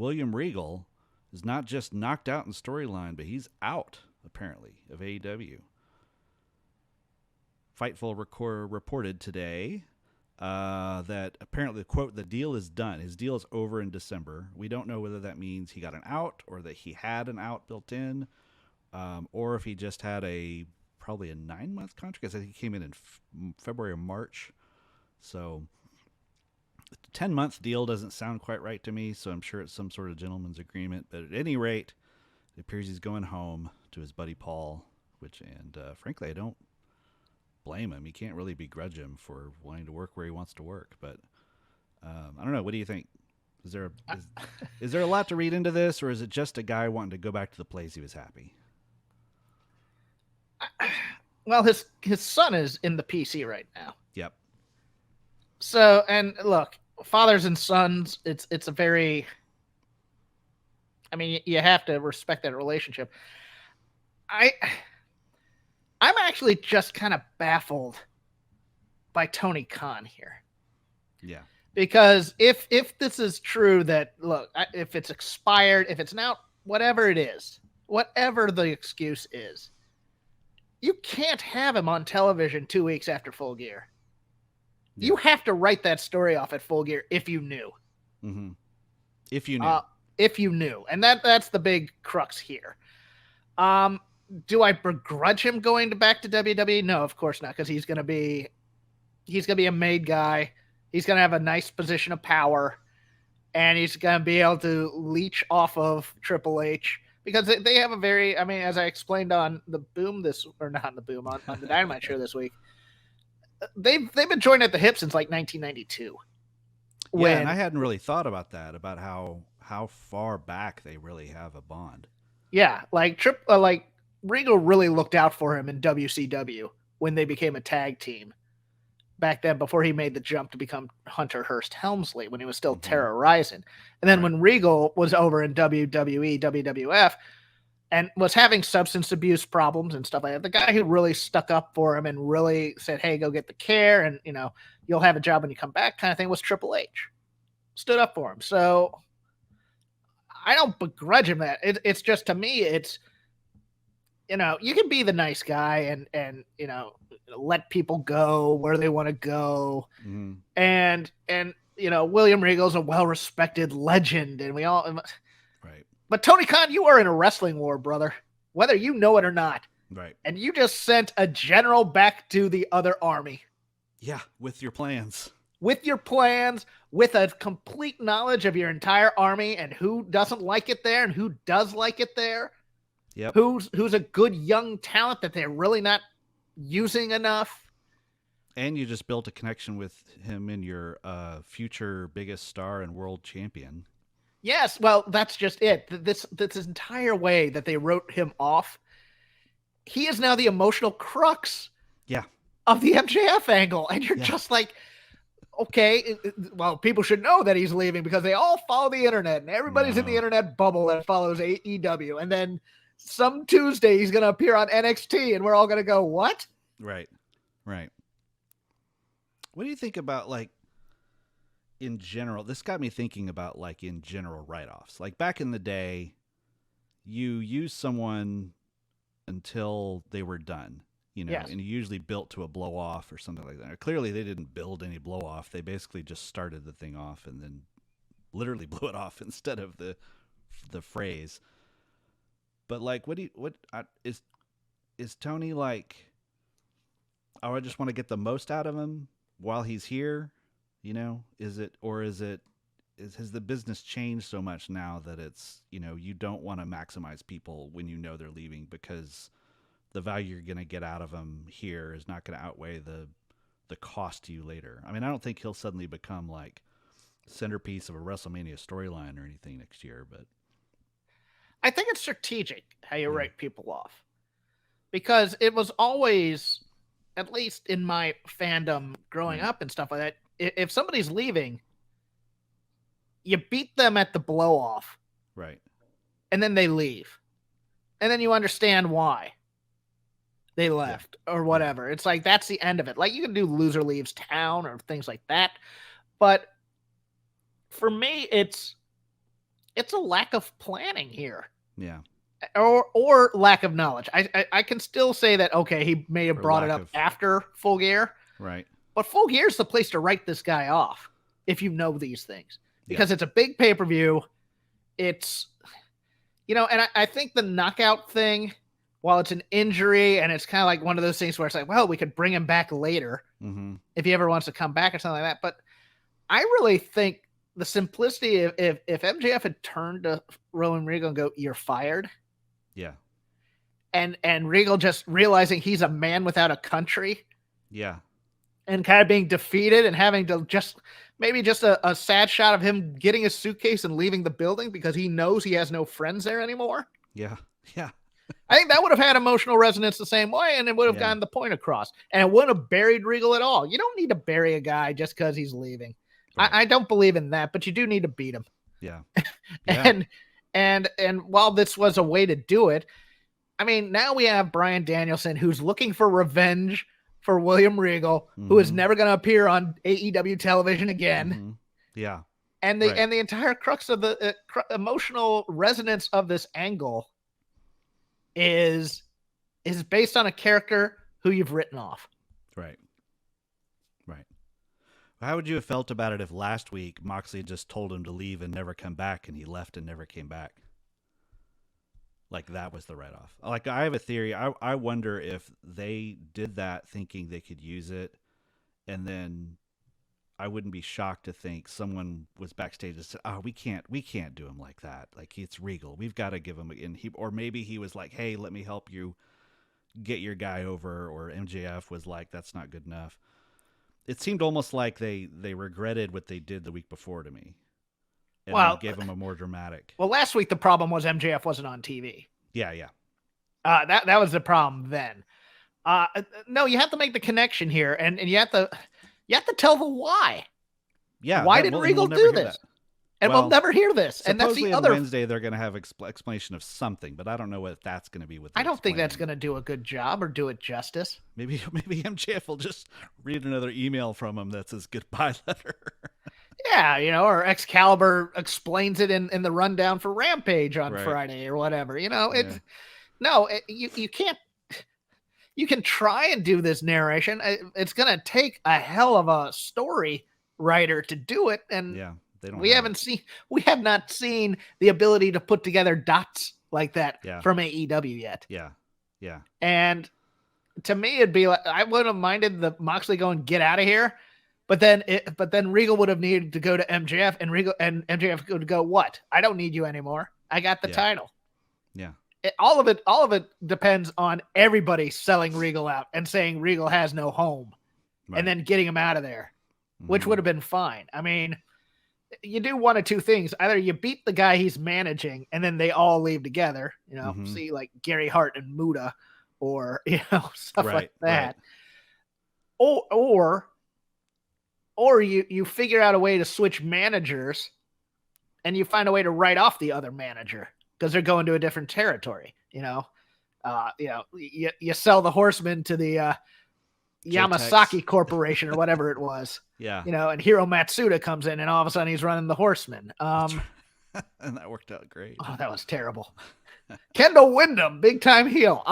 William Regal is not just knocked out in storyline, but he's out, apparently, of AEW. Fightful reported today that apparently, quote, the deal is done. His deal is over in December. We don't know whether that means he got an out or that he had an out built in, or if he just had probably a 9-month contract. I think he came in February or March. So the 10-month deal doesn't sound quite right to me, so I'm sure it's some sort of gentleman's agreement. But at any rate, it appears he's going home to his buddy Paul, and frankly, I don't blame him. You can't really begrudge him for wanting to work where he wants to work. But I don't know. What do you think? Is there a lot to read into this, or is it just a guy wanting to go back to the place he was happy? Well, his son is in the PC right now. Yep. So, and look, fathers and sons, it's a very, I mean, you have to respect that relationship. I'm actually just kind of baffled by Tony Khan here. Yeah. Because if this is true that, look, if it's expired, if it's now, whatever it is, whatever the excuse is, you can't have him on television 2 weeks after Full Gear. Yeah. You have to write that story off at Full Gear if you knew. Mm-hmm. If you knew. If you knew. And that's the big crux here. Do I begrudge him going back to WWE? No, of course not, because he's gonna be a made guy. He's gonna have a nice position of power, and he's gonna be able to leech off of Triple H because they have a very, I mean, as I explained on the Boom on the Dynamite show this week, they've been joined at the hip since like 1992. Yeah, and I hadn't really thought about that, about how far back they really have a bond. Yeah, like Regal really looked out for him in WCW when they became a tag team back then, before he made the jump to become Hunter Hearst Helmsley when he was still terrorizing. And then when Regal was over in WWE, WWF, and was having substance abuse problems and stuff like that, the guy who really stuck up for him and really said, hey, go get the care and, you know, you'll have a job when you come back kind of thing was Triple H. Stood up for him. So I don't begrudge him that. It's just, to me, it's, you know, you can be the nice guy and you know, let people go where they want to go. Mm-hmm. And you know, William Regal's a well-respected legend, and we all right. But Tony Khan, you are in a wrestling war, brother, whether you know it or not. Right. And you just sent a general back to the other army. Yeah, with your plans. With a complete knowledge of your entire army and who doesn't like it there and who does like it there. Yep. Who's a good young talent that they're really not using enough. And you just built a connection with him and your future biggest star and world champion. Yes, well, that's just it. This entire way that they wrote him off, he is now the emotional crux of the MJF angle. And you're just like, okay, well, people should know that he's leaving because they all follow the internet and everybody's in the internet bubble that follows AEW. And then some Tuesday he's going to appear on NXT and we're all going to go, what? Right. What do you think about, like, in general? This got me thinking about, like, in general write-offs. Like, back in the day, you used someone until they were done, you know, and you usually built to a blow-off or something like that. Clearly, they didn't build any blow-off. They basically just started the thing off and then literally blew it off instead of the phrase. But, like, is Tony like, oh, I just want to get the most out of him while he's here? You know, has the business changed so much now that it's, you know, you don't want to maximize people when you know they're leaving because the value you're going to get out of them here is not going to outweigh the cost to you later. I mean, I don't think he'll suddenly become like centerpiece of a WrestleMania storyline or anything next year, but I think it's strategic how you write people off, because it was always, at least in my fandom growing up and stuff like that, if somebody's leaving, you beat them at the blow off. Right. And then they leave. And then you understand why they left or whatever. It's like, that's the end of it. Like, you can do loser leaves town or things like that. But for me, it's it's a lack of planning here. Yeah. Or lack of knowledge. I can still say that, okay, he may have brought it up after Full Gear. Right. But Full Gear is the place to write this guy off if you know these things. Because it's a big pay-per-view. It's, and I think the knockout thing, while it's an injury and it's kind of like one of those things where it's like, well, we could bring him back later if he ever wants to come back or something like that. But I really think the simplicity, if MJF had turned to William Regal and go, "You're fired." Yeah. And Regal just realizing he's a man without a country. Yeah. And kind of being defeated and having to maybe just a sad shot of him getting his suitcase and leaving the building because he knows he has no friends there anymore. Yeah. Yeah. I think that would have had emotional resonance the same way, and it would have gotten the point across. And it wouldn't have buried Regal at all. You don't need to bury a guy just because he's leaving. Right. I don't believe in that, but you do need to beat him. Yeah. And while this was a way to do it, I mean, now we have Bryan Danielson who's looking for revenge for William Regal, who is never going to appear on AEW television again. Yeah. And the entire crux of the emotional resonance of this angle is based on a character who you've written off. Right. Right. How would you have felt about it if last week Moxley just told him to leave and never come back, and he left and never came back? Like, that was the write-off. Like, I have a theory. I wonder if they did that thinking they could use it, and then I wouldn't be shocked to think someone was backstage and said, "Oh, we can't do him like that. Like, it's Regal. We've got to give him." Or maybe he was like, "Hey, let me help you get your guy over." Or MJF was like, "That's not good enough." It seemed almost like they regretted what they did the week before to me. And then gave him a more dramatic. Well, last week the problem was MJF wasn't on TV. Yeah. That was the problem then. No, you have to make the connection here, and you have to tell the why. Yeah. Why did Regal do this? And we'll never hear this. And that's the other. Wednesday they're going to have explanation of something, but I don't know what that's going to be. I don't think that's going to do a good job or do it justice. Maybe MJF will just read another email from him that says goodbye letter. Yeah, or Excalibur explains it in the rundown for Rampage on Friday or whatever. You can't. You can try and do this narration. It's going to take a hell of a story writer to do it, and we have not seen the ability to put together dots like that from AEW yet. Yeah. And to me, it'd be like, I wouldn't have minded the Moxley going, "Get out of here." But then Regal would have needed to go to MJF, and MJF would go, "What? I don't need you anymore. I got the title." Yeah. All of it depends on everybody selling Regal out and saying Regal has no home, and then getting him out of there, which would have been fine. I mean, you do one of two things: either you beat the guy he's managing, and then they all leave together. See like Gary Hart and Muda, or stuff like that, or you figure out a way to switch managers, and you find a way to write off the other manager because they're going to a different territory. You sell the Horsemen to the Yamasaki Corporation or whatever it was. Yeah. And Hiro Matsuda comes in, and all of a sudden he's running the Horsemen. And that worked out great. Oh, that was terrible. Kendall Windham, big time heel.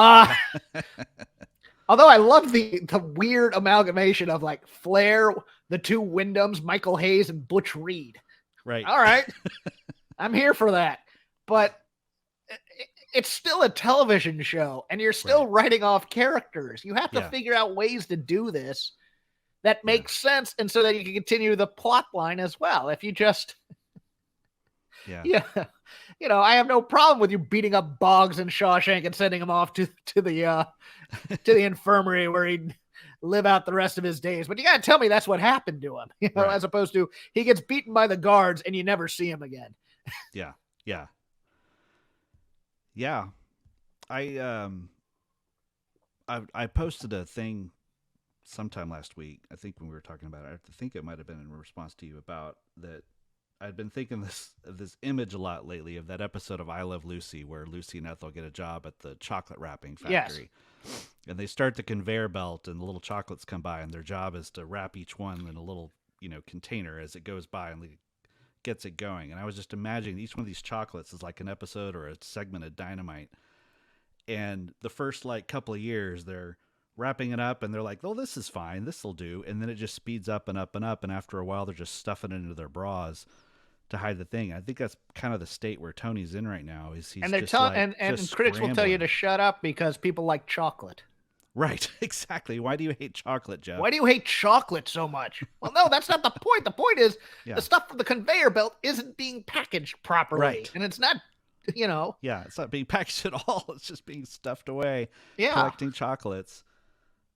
Although I love the weird amalgamation of like Flair, the two Wyndhams, Michael Hayes, and Butch Reed. Right. All right. I'm here for that. But it's still a television show, and you're still writing off characters. You have to figure out ways to do this that makes sense, and so that you can continue the plot line as well. If you just I have no problem with you beating up Boggs and Shawshank and sending him off to the infirmary where he'd live out the rest of his days. But you got to tell me that's what happened to him, as opposed to he gets beaten by the guards and you never see him again. Yeah. I posted a thing sometime last week. I think when we were talking about it, I think it might have been in response to you about that. I'd been thinking of this image a lot lately of that episode of I Love Lucy where Lucy and Ethel get a job at the chocolate wrapping factory. Yes. And they start the conveyor belt and the little chocolates come by, and their job is to wrap each one in a little, container as it goes by, and they gets it going. And I was just imagining each one of these chocolates is like an episode or a segment of Dynamite. And the first like couple of years, they're wrapping it up and they're like, oh, this is fine, this will do. And then it just speeds up and up and up. And after a while, they're just stuffing it into their bras to hide the thing. I think that's kind of the state where Tony's in right now. Is he's and they're just like, and just critics will tell you scrambling. to shut up because people like chocolate. Right, exactly. Why do you hate chocolate, Jeff? Why do you hate chocolate so much? Well, no, that's not the point. The point is Yeah. the stuff from the conveyor belt isn't being packaged properly. Right. And it's not, Yeah, it's not being packaged at all. It's just being stuffed away, Yeah. collecting chocolates.